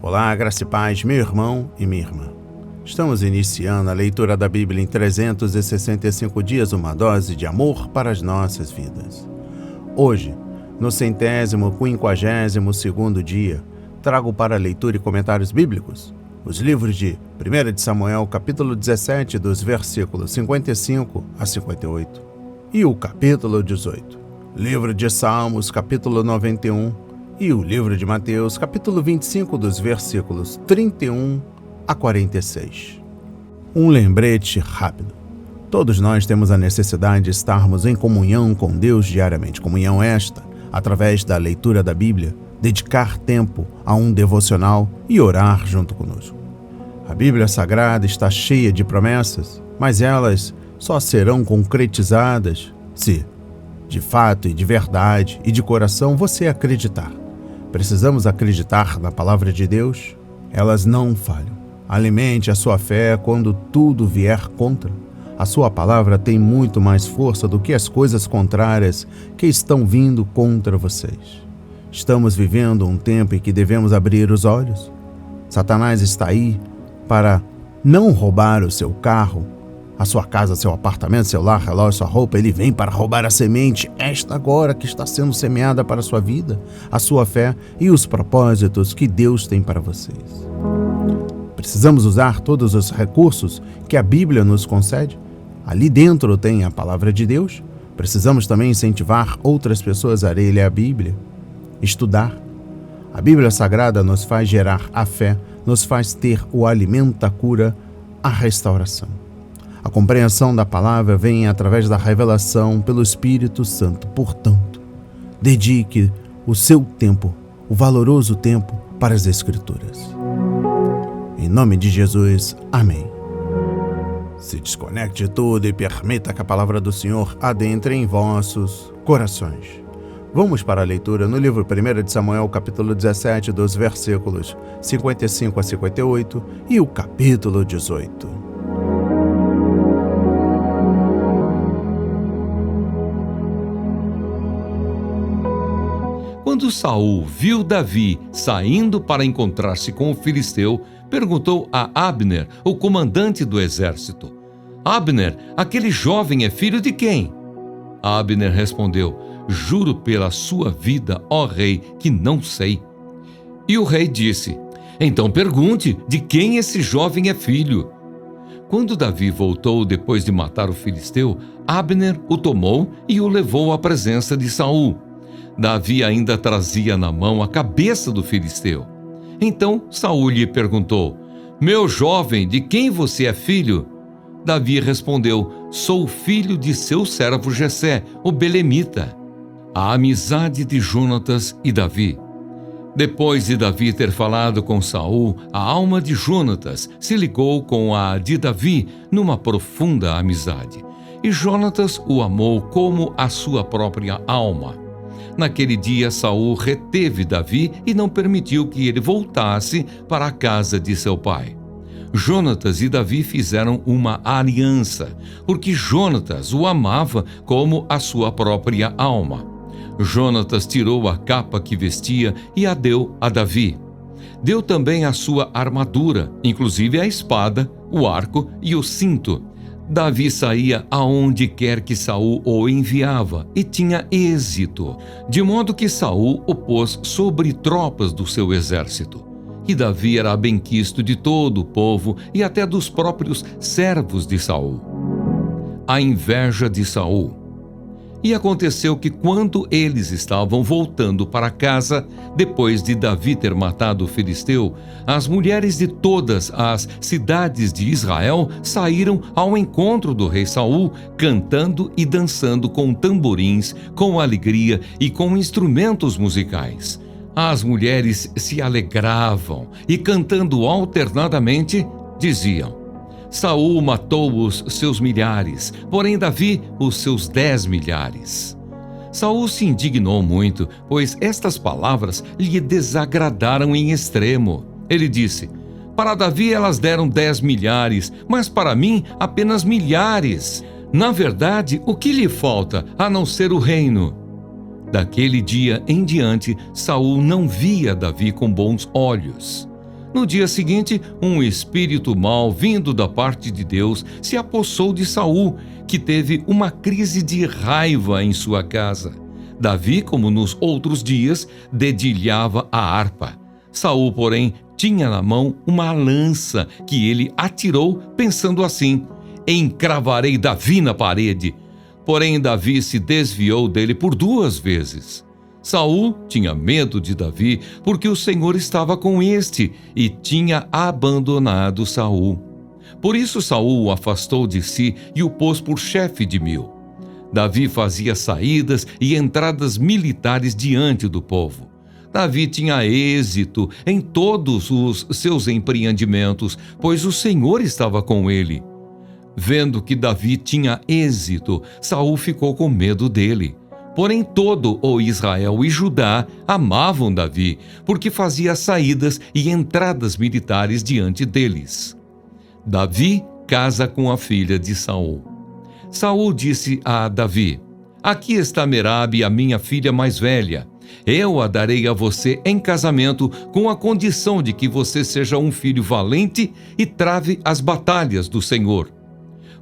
Olá, graça e paz, meu irmão e minha irmã. Estamos iniciando a leitura da Bíblia em 365 dias, uma dose de amor para as nossas vidas. Hoje, no 152º dia, trago para leitura e comentários bíblicos os livros de 1 de Samuel, capítulo 17, dos versículos 55 a 58, e o capítulo 18, livro de Salmos, capítulo 91, e o livro de Mateus, capítulo 25, dos versículos 31 a 46. Um lembrete rápido. Todos nós temos a necessidade de estarmos em comunhão com Deus diariamente. Comunhão esta, através da leitura da Bíblia, dedicar tempo a um devocional e orar junto conosco. A Bíblia Sagrada está cheia de promessas, mas elas só serão concretizadas se, de fato e de verdade e de coração, você acreditar. Precisamos acreditar na palavra de Deus. Elas não falham. Alimente a sua fé quando tudo vier contra. A sua palavra tem muito mais força do que as coisas contrárias que estão vindo contra vocês. Estamos vivendo um tempo em que devemos abrir os olhos. Satanás está aí para não roubar o seu carro, a sua casa, seu apartamento, seu lar, relógio, sua roupa. Ele vem para roubar a semente, esta agora que está sendo semeada para a sua vida, a sua fé e os propósitos que Deus tem para vocês. Precisamos usar todos os recursos que a Bíblia nos concede. Ali dentro tem a palavra de Deus. Precisamos também incentivar outras pessoas a lerem a Bíblia, estudar. A Bíblia Sagrada nos faz gerar a fé, nos faz ter o alimento, a cura, a restauração. A compreensão da palavra vem através da revelação pelo Espírito Santo. Portanto, dedique o seu tempo, o valoroso tempo, para as Escrituras. Em nome de Jesus, amém. Se desconecte de tudo e permita que a palavra do Senhor adentre em vossos corações. Vamos para a leitura no livro 1 de Samuel, capítulo 17, dos versículos 55 a 58 e o capítulo 18. Quando Saul viu Davi saindo para encontrar-se com o filisteu, perguntou a Abner, o comandante do exército: Abner, aquele jovem é filho de quem? Abner respondeu: Juro pela sua vida, ó rei, que não sei. E o rei disse: Então pergunte de quem esse jovem é filho. Quando Davi voltou depois de matar o filisteu, Abner o tomou e o levou à presença de Saul. Davi ainda trazia na mão a cabeça do filisteu. Então Saul lhe perguntou: Meu jovem, de quem você é filho? Davi respondeu: Sou filho de seu servo Jessé, o belemita. A amizade de Jonatas e Davi. Depois de Davi ter falado com Saul, a alma de Jonatas se ligou com a de Davi numa profunda amizade. E Jonatas o amou como a sua própria alma. Naquele dia, Saul reteve Davi e não permitiu que ele voltasse para a casa de seu pai. Jonatas e Davi fizeram uma aliança, porque Jonatas o amava como a sua própria alma. Jonatas tirou a capa que vestia e a deu a Davi. Deu também a sua armadura, inclusive a espada, o arco e o cinto. Davi saía aonde quer que Saul o enviava e tinha êxito, de modo que Saul o pôs sobre tropas do seu exército. E Davi era benquisto de todo o povo e até dos próprios servos de Saul. A inveja de Saul. E aconteceu que quando eles estavam voltando para casa, depois de Davi ter matado o filisteu, as mulheres de todas as cidades de Israel saíram ao encontro do rei Saul, cantando e dançando com tamborins, com alegria e com instrumentos musicais. As mulheres se alegravam e, cantando alternadamente, diziam: Saul matou os seus milhares, porém Davi os seus 10 milhares. Saul se indignou muito, pois estas palavras lhe desagradaram em extremo. Ele disse: Para Davi elas deram 10 milhares, mas para mim apenas milhares. Na verdade, o que lhe falta a não ser o reino? Daquele dia em diante, Saul não via Davi com bons olhos. No dia seguinte, um espírito mau vindo da parte de Deus se apossou de Saul, que teve uma crise de raiva em sua casa. Davi, como nos outros dias, dedilhava a harpa. Saul, porém, tinha na mão uma lança que ele atirou, pensando assim: encravarei Davi na parede. Porém, Davi se desviou dele por 2 vezes. Saul tinha medo de Davi, porque o Senhor estava com este e tinha abandonado Saul. Por isso Saul o afastou de si e o pôs por chefe de 1000. Davi fazia saídas e entradas militares diante do povo. Davi tinha êxito em todos os seus empreendimentos, pois o Senhor estava com ele. Vendo que Davi tinha êxito, Saul ficou com medo dele. Porém, todo o Israel e Judá amavam Davi, porque fazia saídas e entradas militares diante deles. Davi casa com a filha de Saul. Saul disse a Davi: aqui está Merabe, a minha filha mais velha. Eu a darei a você em casamento, com a condição de que você seja um filho valente e trave as batalhas do Senhor.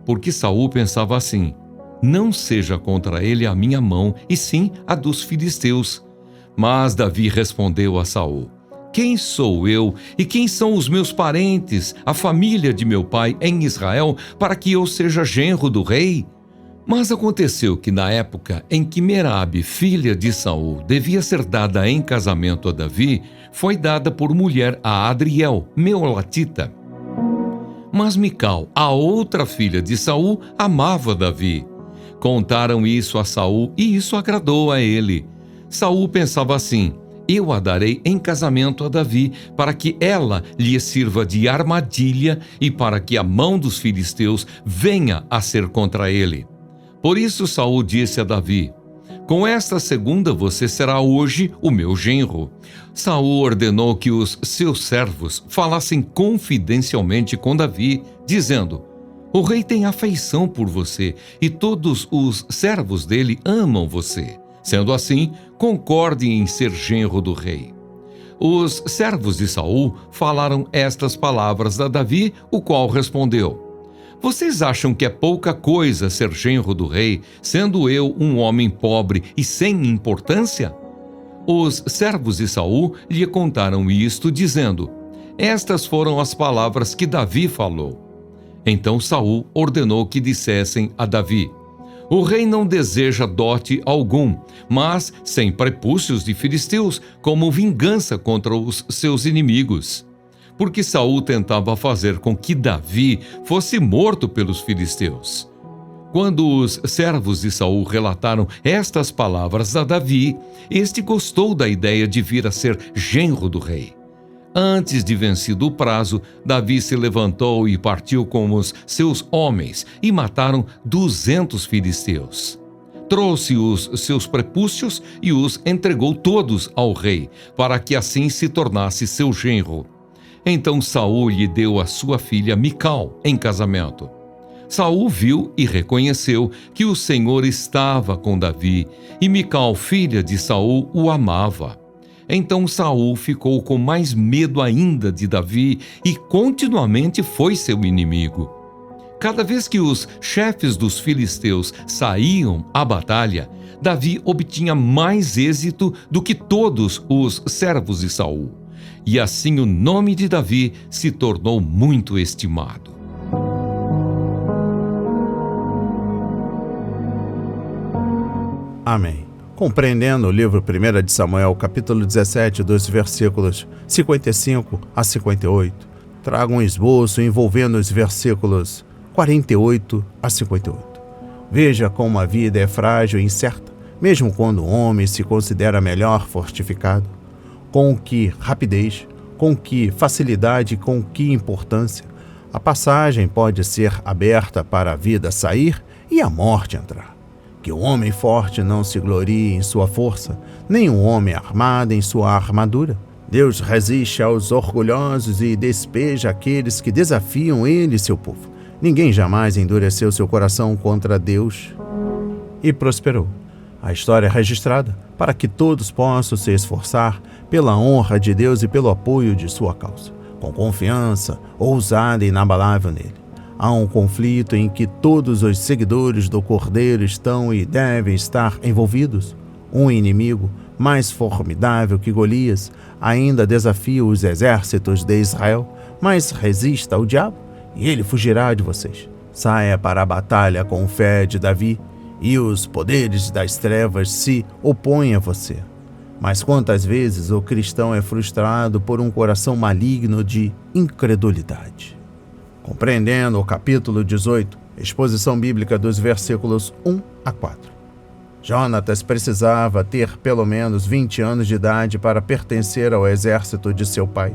Porque Saul pensava assim: não seja contra ele a minha mão, e sim a dos filisteus. Mas Davi respondeu a Saul: quem sou eu e quem são os meus parentes, a família de meu pai em Israel, para que eu seja genro do rei? Mas aconteceu que na época em que Merabe, filha de Saul, devia ser dada em casamento a Davi, foi dada por mulher a Adriel, meolatita. Mas Mical, a outra filha de Saul, amava Davi. Contaram isso a Saul e isso agradou a ele. Saul pensava assim: eu a darei em casamento a Davi, para que ela lhe sirva de armadilha e para que a mão dos filisteus venha a ser contra ele. Por isso Saul disse a Davi: com esta segunda você será hoje o meu genro. Saul ordenou que os seus servos falassem confidencialmente com Davi, dizendo: o rei tem afeição por você e todos os servos dele amam você. Sendo assim, concorde em ser genro do rei. Os servos de Saul falaram estas palavras a Davi, o qual respondeu: vocês acham que é pouca coisa ser genro do rei, sendo eu um homem pobre e sem importância? Os servos de Saul lhe contaram isto, dizendo: estas foram as palavras que Davi falou. Então Saul ordenou que dissessem a Davi: o rei não deseja dote algum, mas sem prepúcios de filisteus, como vingança contra os seus inimigos. Porque Saul tentava fazer com que Davi fosse morto pelos filisteus. Quando os servos de Saul relataram estas palavras a Davi, este gostou da ideia de vir a ser genro do rei. Antes de vencido o prazo, Davi se levantou e partiu com os seus homens e mataram 200 filisteus. Trouxe os seus prepúcios e os entregou todos ao rei, para que assim se tornasse seu genro. Então Saul lhe deu a sua filha Mical em casamento. Saul viu e reconheceu que o Senhor estava com Davi, e Mical, filha de Saul, o amava. Então Saul ficou com mais medo ainda de Davi e continuamente foi seu inimigo. Cada vez que os chefes dos filisteus saíam à batalha, Davi obtinha mais êxito do que todos os servos de Saul. E assim o nome de Davi se tornou muito estimado. Amém. Compreendendo o livro 1 de Samuel, capítulo 17, dos versículos 55 a 58, trago um esboço envolvendo os versículos 48 a 58. Veja como a vida é frágil e incerta, mesmo quando o homem se considera melhor fortificado. Com que rapidez, com que facilidade e com que importância a passagem pode ser aberta para a vida sair e a morte entrar. Que o homem forte não se glorie em sua força, nem o homem armado em sua armadura. Deus resiste aos orgulhosos e despeja aqueles que desafiam ele e seu povo. Ninguém jamais endureceu seu coração contra Deus e prosperou. A história é registrada para que todos possam se esforçar pela honra de Deus e pelo apoio de sua causa. com confiança ousada e inabalável nele. Há um conflito em que todos os seguidores do Cordeiro estão e devem estar envolvidos. Um inimigo mais formidável que Golias ainda desafia os exércitos de Israel, mas resista ao diabo e ele fugirá de vocês. Saia para a batalha com fé de Davi e os poderes das trevas se opõem a você. Mas quantas vezes o cristão é frustrado por um coração maligno de incredulidade? Compreendendo o capítulo 18, exposição bíblica dos versículos 1 a 4. Jonatas precisava ter pelo menos 20 anos de idade para pertencer ao exército de seu pai.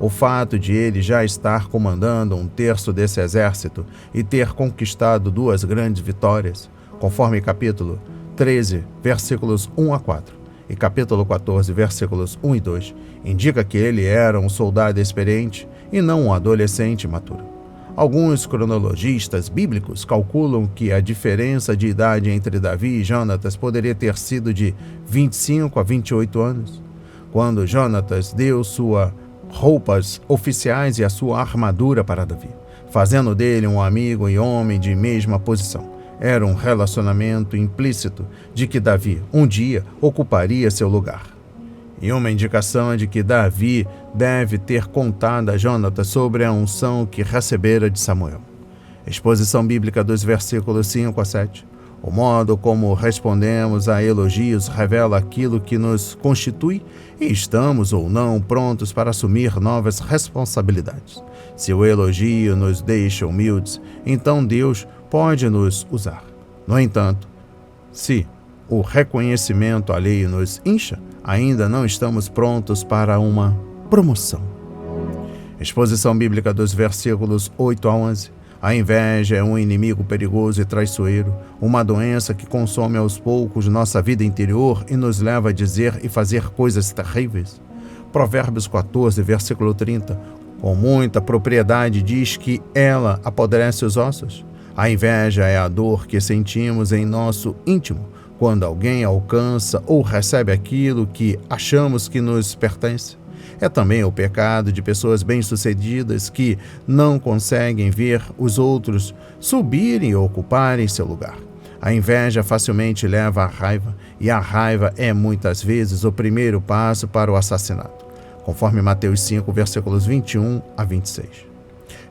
O fato de ele já estar comandando um terço desse exército e ter conquistado 2 grandes vitórias, conforme capítulo 13, versículos 1 a 4, e capítulo 14, versículos 1 e 2, indica que ele era um soldado experiente e não um adolescente imaturo. Alguns cronologistas bíblicos calculam que a diferença de idade entre Davi e Jonatas poderia ter sido de 25 a 28 anos. Quando Jonatas deu suas roupas oficiais e a sua armadura para Davi, fazendo dele um amigo e homem de mesma posição. Era um relacionamento implícito de que Davi, um dia, ocuparia seu lugar. E uma indicação é de que Davi deve ter contado a Jonatas sobre a unção que recebera de Samuel. Exposição bíblica dos versículos 5 a 7. O modo como respondemos a elogios revela aquilo que nos constitui e estamos ou não prontos para assumir novas responsabilidades. Se o elogio nos deixa humildes, então Deus pode nos usar. No entanto, se o reconhecimento alheio nos incha, ainda não estamos prontos para uma promoção. Exposição bíblica dos versículos 8 a 11. A inveja é um inimigo perigoso e traiçoeiro, uma doença que consome aos poucos nossa vida interior e nos leva a dizer e fazer coisas terríveis. Provérbios 14, versículo 30, com muita propriedade diz que ela apodrece os ossos. A inveja é a dor que sentimos em nosso íntimo quando alguém alcança ou recebe aquilo que achamos que nos pertence. É também o pecado de pessoas bem-sucedidas que não conseguem ver os outros subirem e ocuparem seu lugar. A inveja facilmente leva à raiva, e a raiva é muitas vezes o primeiro passo para o assassinato, conforme Mateus 5, versículos 21 a 26.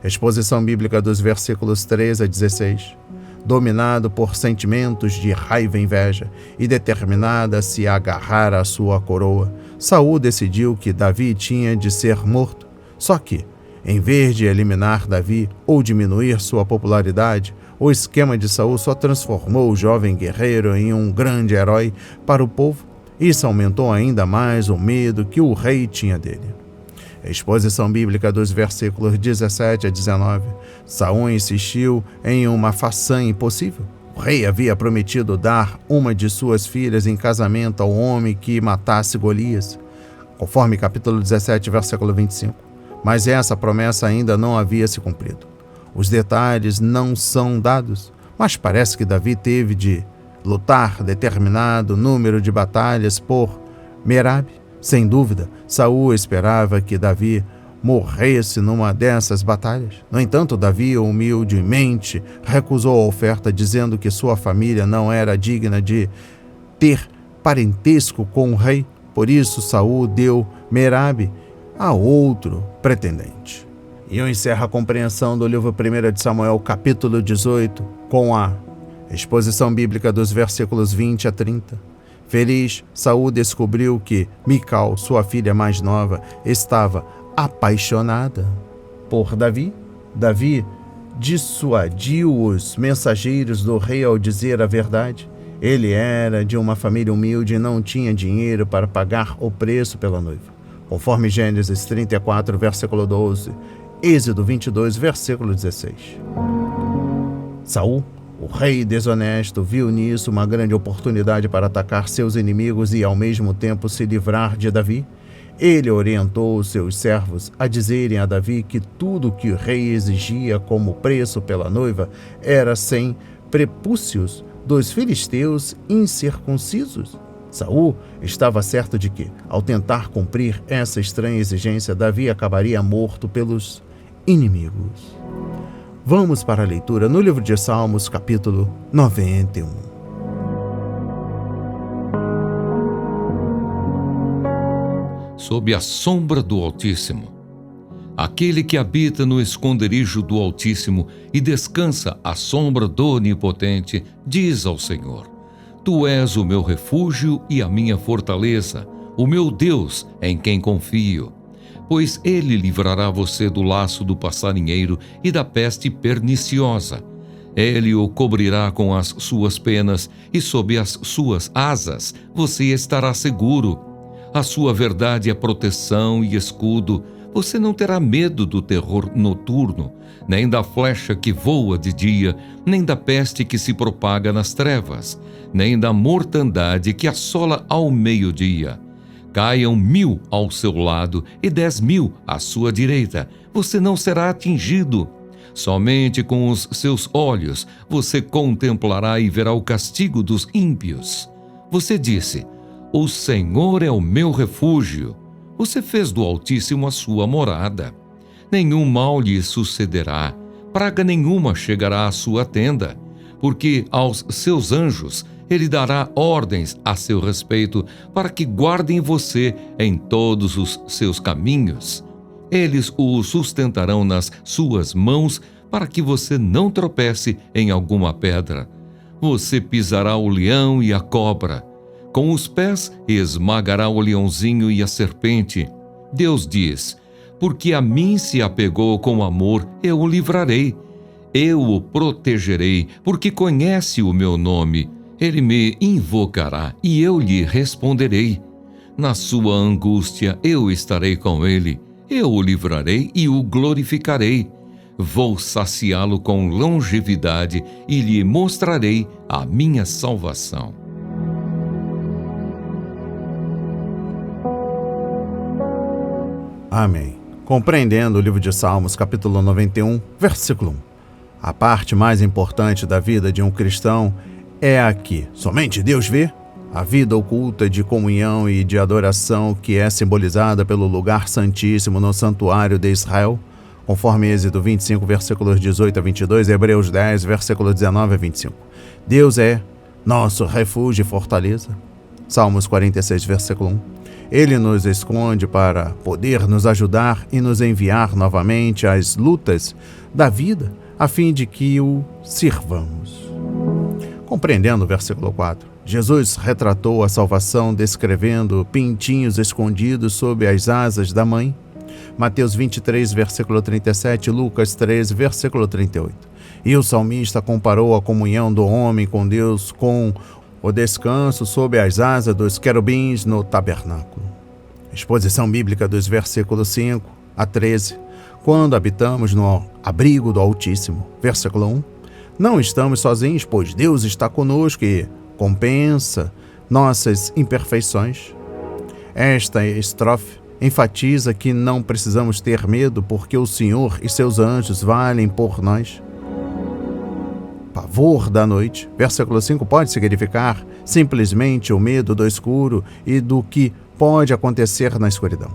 Exposição bíblica dos versículos 13 a 16. Dominado por sentimentos de raiva e inveja e determinada a se agarrar à sua coroa, Saul decidiu que Davi tinha de ser morto. Só que, em vez de eliminar Davi ou diminuir sua popularidade, o esquema de Saul só transformou o jovem guerreiro em um grande herói para o povo. Isso aumentou ainda mais o medo que o rei tinha dele. Exposição bíblica dos versículos 17 a 19. Saul insistiu em uma façanha impossível. O rei havia prometido dar uma de suas filhas em casamento ao homem que matasse Golias, conforme capítulo 17, versículo 25. Mas essa promessa ainda não havia se cumprido. Os detalhes não são dados, mas parece que Davi teve de lutar determinado número de batalhas por Merabe. Sem dúvida, Saul esperava que Davi morresse numa dessas batalhas. No entanto, Davi humildemente recusou a oferta, dizendo que sua família não era digna de ter parentesco com o rei. Por isso, Saul deu Merabe a outro pretendente. E eu encerro a compreensão do livro 1 de Samuel, capítulo 18, com a exposição bíblica dos versículos 20 a 30. Feliz, Saul descobriu que Mical, sua filha mais nova, estava apaixonada por Davi. Davi dissuadiu os mensageiros do rei ao dizer a verdade. Ele era de uma família humilde e não tinha dinheiro para pagar o preço pela noiva, conforme Gênesis 34, versículo 12, Êxodo 22, versículo 16. Saul, o rei desonesto, viu nisso uma grande oportunidade para atacar seus inimigos e, ao mesmo tempo, se livrar de Davi. Ele orientou seus servos a dizerem a Davi que tudo o que o rei exigia como preço pela noiva era 100 prepúcios dos filisteus incircuncisos. Saul estava certo de que, ao tentar cumprir essa estranha exigência, Davi acabaria morto pelos inimigos. Vamos para a leitura no livro de Salmos, capítulo 91. Sob a sombra do Altíssimo. Aquele que habita no esconderijo do Altíssimo e descansa à sombra do Onipotente, diz ao Senhor: Tu és o meu refúgio e a minha fortaleza, o meu Deus em quem confio. Pois ele livrará você do laço do passarinheiro e da peste perniciosa. Ele o cobrirá com as suas penas e sob as suas asas você estará seguro. A sua verdade é proteção e escudo. Você não terá medo do terror noturno, nem da flecha que voa de dia, nem da peste que se propaga nas trevas, nem da mortandade que assola ao meio-dia. Caiam 1000 ao seu lado e 10.000 à sua direita. Você não será atingido. Somente com os seus olhos você contemplará e verá o castigo dos ímpios. Você disse: O Senhor é o meu refúgio. Você fez do Altíssimo a sua morada. Nenhum mal lhe sucederá, praga nenhuma chegará à sua tenda, porque aos seus anjos ele dará ordens a seu respeito para que guardem você em todos os seus caminhos. Eles o sustentarão nas suas mãos para que você não tropece em alguma pedra. Você pisará o leão e a cobra. Com os pés esmagará o leãozinho e a serpente. Deus diz: Porque a mim se apegou com amor, eu o livrarei. Eu o protegerei, porque conhece o meu nome. Ele me invocará e eu lhe responderei. Na sua angústia eu estarei com ele. Eu o livrarei e o glorificarei. Vou saciá-lo com longevidade e lhe mostrarei a minha salvação. Amém. Compreendendo o livro de Salmos, capítulo 91, versículo 1. A parte mais importante da vida de um cristão é a que somente Deus vê, a vida oculta de comunhão e de adoração que é simbolizada pelo lugar santíssimo no santuário de Israel, conforme Êxodo 25, versículos 18 a 22, e Hebreus 10, versículos 19 a 25. Deus é nosso refúgio e fortaleza. Salmos 46, versículo 1. Ele nos esconde para poder nos ajudar e nos enviar novamente às lutas da vida, a fim de que o sirvamos. Compreendendo o versículo 4, Jesus retratou a salvação descrevendo pintinhos escondidos sob as asas da mãe. Mateus 23, versículo 37, Lucas 13, versículo 38. E o salmista comparou a comunhão do homem com Deus com o descanso sob as asas dos querubins no tabernáculo. Exposição bíblica dos versículos 5 a 13. Quando habitamos no abrigo do Altíssimo. Versículo 1. Não estamos sozinhos, pois Deus está conosco e compensa nossas imperfeições. Esta estrofe enfatiza que não precisamos ter medo porque o Senhor e seus anjos valem por nós. Pavor da noite. Versículo 5 pode significar simplesmente o medo do escuro e do que pode acontecer na escuridão.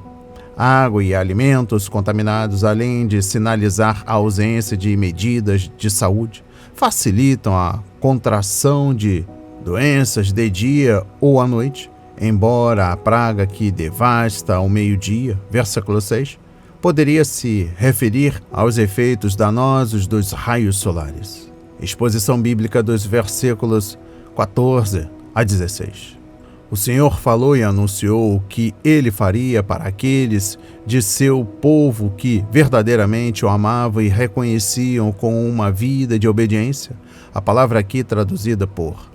Água e alimentos contaminados, além de sinalizar a ausência de medidas de saúde, facilitam a contração de doenças de dia ou à noite, embora a praga que devasta ao meio-dia, versículo 6, poderia se referir aos efeitos danosos dos raios solares. Exposição bíblica dos versículos 14 a 16. O Senhor falou e anunciou o que ele faria para aqueles de seu povo que verdadeiramente o amavam e reconheciam com uma vida de obediência. A palavra aqui traduzida por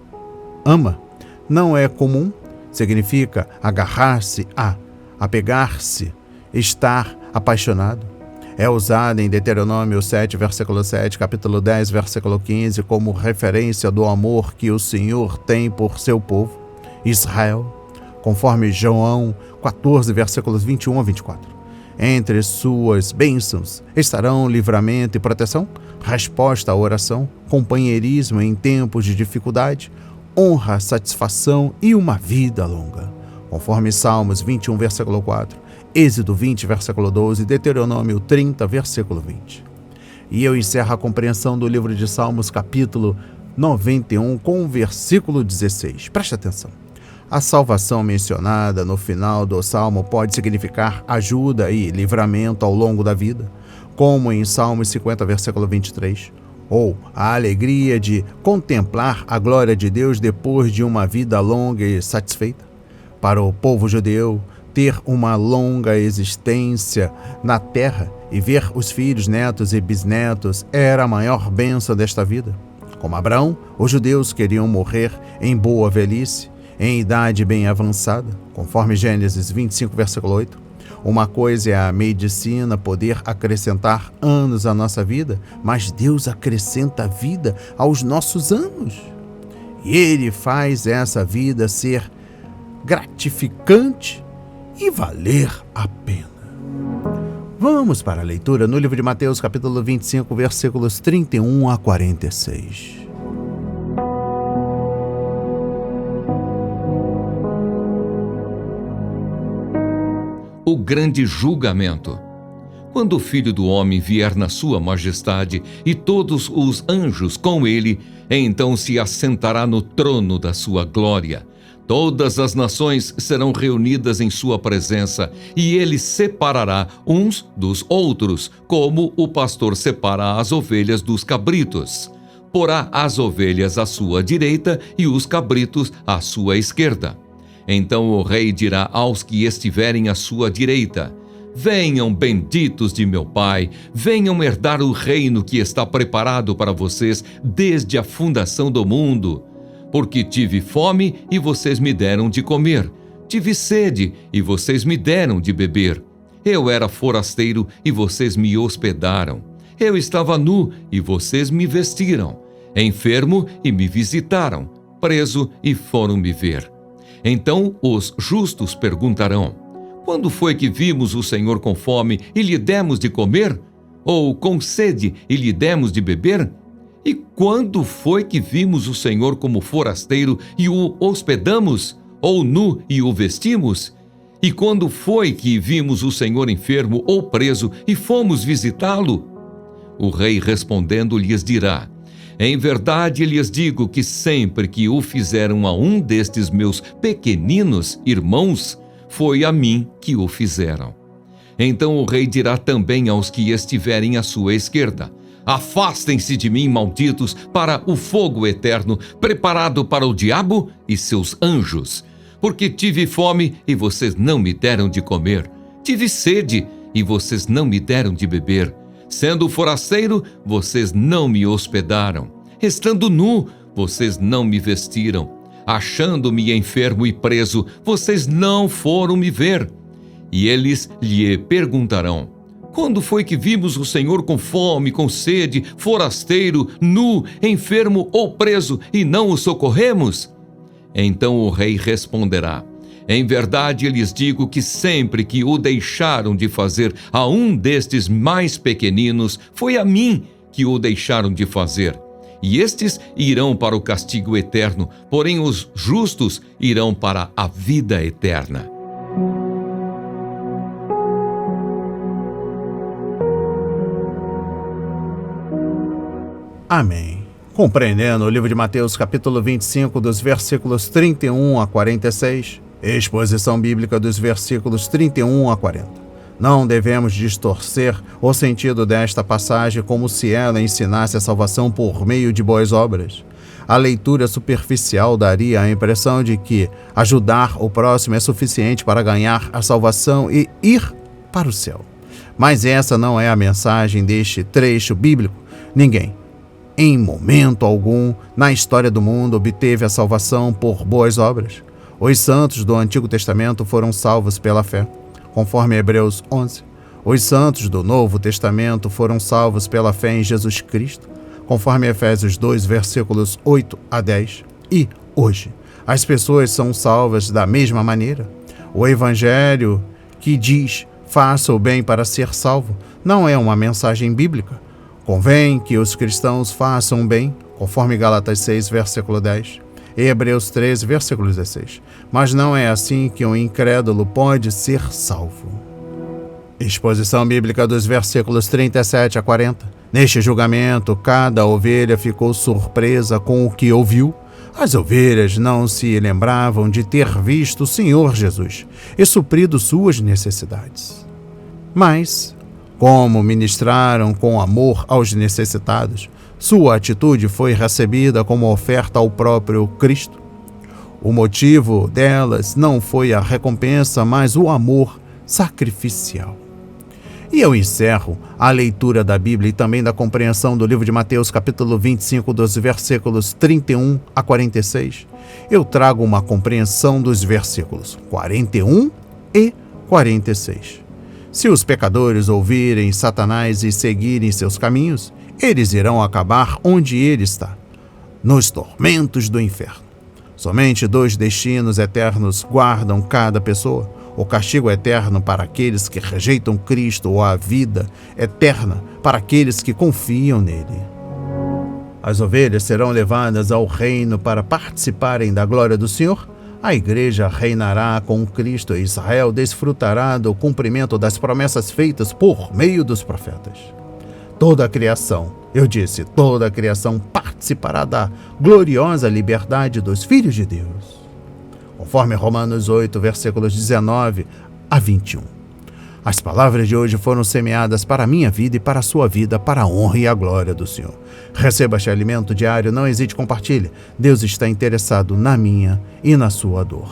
ama não é comum, significa agarrar-se a, apegar-se, estar apaixonado. É usada em Deuteronômio 7, versículo 7, capítulo 10, versículo 15, como referência do amor que o Senhor tem por seu povo, Israel, conforme João 14, versículos 21 a 24. Entre suas bênçãos estarão livramento e proteção, resposta à oração, companheirismo em tempos de dificuldade, honra, satisfação e uma vida longa, conforme Salmos 21, versículo 4, Êxodo 20, versículo 12 e Deuteronômio 30, versículo 20. E eu encerro a compreensão do livro de Salmos, capítulo 91, com o versículo 16. Preste atenção. A salvação mencionada no final do Salmo pode significar ajuda e livramento ao longo da vida, como em Salmos 50, versículo 23, ou a alegria de contemplar a glória de Deus depois de uma vida longa e satisfeita. Para o povo judeu, ter uma longa existência na terra e ver os filhos, netos e bisnetos era a maior bênção desta vida. Como Abraão, os judeus queriam morrer em boa velhice, em idade bem avançada, conforme Gênesis 25, versículo 8. Uma coisa é a medicina poder acrescentar anos à nossa vida, mas Deus acrescenta vida aos nossos anos. E Ele faz essa vida ser gratificante e valer a pena. Vamos para a leitura no livro de Mateus, capítulo 25, versículos 31 a 46. O grande julgamento. Quando o Filho do Homem vier na sua majestade e todos os anjos com ele, então se assentará no trono da sua glória. Todas as nações serão reunidas em sua presença, e ele separará uns dos outros, como o pastor separa as ovelhas dos cabritos. Porá as ovelhas à sua direita e os cabritos à sua esquerda. Então o rei dirá aos que estiverem à sua direita: venham, benditos de meu Pai, venham herdar o reino que está preparado para vocês desde a fundação do mundo. Porque tive fome e vocês me deram de comer, tive sede e vocês me deram de beber. Eu era forasteiro e vocês me hospedaram. Eu estava nu e vocês me vestiram, enfermo e me visitaram, preso e foram me ver. Então os justos perguntarão: quando foi que vimos o Senhor com fome e lhe demos de comer? Ou com sede e lhe demos de beber? E quando foi que vimos o Senhor como forasteiro e o hospedamos? Ou nu e o vestimos? E quando foi que vimos o Senhor enfermo ou preso e fomos visitá-lo? O rei respondendo lhes dirá: em verdade lhes digo que sempre que o fizeram a um destes meus pequeninos irmãos, foi a mim que o fizeram. Então o rei dirá também aos que estiverem à sua esquerda: afastem-se de mim, malditos, para o fogo eterno, preparado para o diabo e seus anjos. Porque tive fome e vocês não me deram de comer. Tive sede e vocês não me deram de beber. Sendo forasteiro, vocês não me hospedaram. Estando nu, vocês não me vestiram. Achando-me enfermo e preso, vocês não foram me ver. E eles lhe perguntarão: quando foi que vimos o Senhor com fome, com sede, forasteiro, nu, enfermo ou preso, e não o socorremos? Então o rei responderá: em verdade lhes digo que sempre que o deixaram de fazer a um destes mais pequeninos, foi a mim que o deixaram de fazer. E estes irão para o castigo eterno, porém os justos irão para a vida eterna. Amém. Compreendendo o livro de Mateus, capítulo 25, dos versículos 31 a 46, exposição bíblica dos versículos 31 a 40. Não devemos distorcer o sentido desta passagem como se ela ensinasse a salvação por meio de boas obras. A leitura superficial daria a impressão de que ajudar o próximo é suficiente para ganhar a salvação e ir para o céu. Mas essa não é a mensagem deste trecho bíblico. Ninguém, em momento algum, na história do mundo, obteve a salvação por boas obras. Os santos do Antigo Testamento foram salvos pela fé, conforme Hebreus 11. Os santos do Novo Testamento foram salvos pela fé em Jesus Cristo, conforme Efésios 2, versículos 8 a 10. E, hoje, as pessoas são salvas da mesma maneira. O Evangelho que diz: faça o bem para ser salvo, não é uma mensagem bíblica. Convém que os cristãos façam o bem, conforme Gálatas 6, versículo 10. Hebreus 13, versículo 16. Mas não é assim que um incrédulo pode ser salvo. Exposição bíblica dos versículos 37 a 40. Neste julgamento, cada ovelha ficou surpresa com o que ouviu. As ovelhas não se lembravam de ter visto o Senhor Jesus e suprido suas necessidades. Mas, como ministraram com amor aos necessitados, sua atitude foi recebida como oferta ao próprio Cristo. O motivo delas não foi a recompensa, mas o amor sacrificial. E eu encerro a leitura da Bíblia e também da compreensão do livro de Mateus, capítulo 25, dos versículos 31 a 46. Eu trago uma compreensão dos versículos 41 e 46. Se os pecadores ouvirem Satanás e seguirem seus caminhos, eles irão acabar onde ele está, nos tormentos do inferno. Somente 2 destinos eternos guardam cada pessoa: o castigo eterno para aqueles que rejeitam Cristo ou a vida eterna para aqueles que confiam nele. As ovelhas serão levadas ao reino para participarem da glória do Senhor. A igreja reinará com Cristo e Israel desfrutará do cumprimento das promessas feitas por meio dos profetas. Toda a criação, toda a criação participará da gloriosa liberdade dos filhos de Deus. Conforme Romanos 8, versículos 19 a 21. As palavras de hoje foram semeadas para a minha vida e para a sua vida, para a honra e a glória do Senhor. Receba este alimento diário, não hesite, compartilhe. Deus está interessado na minha e na sua dor.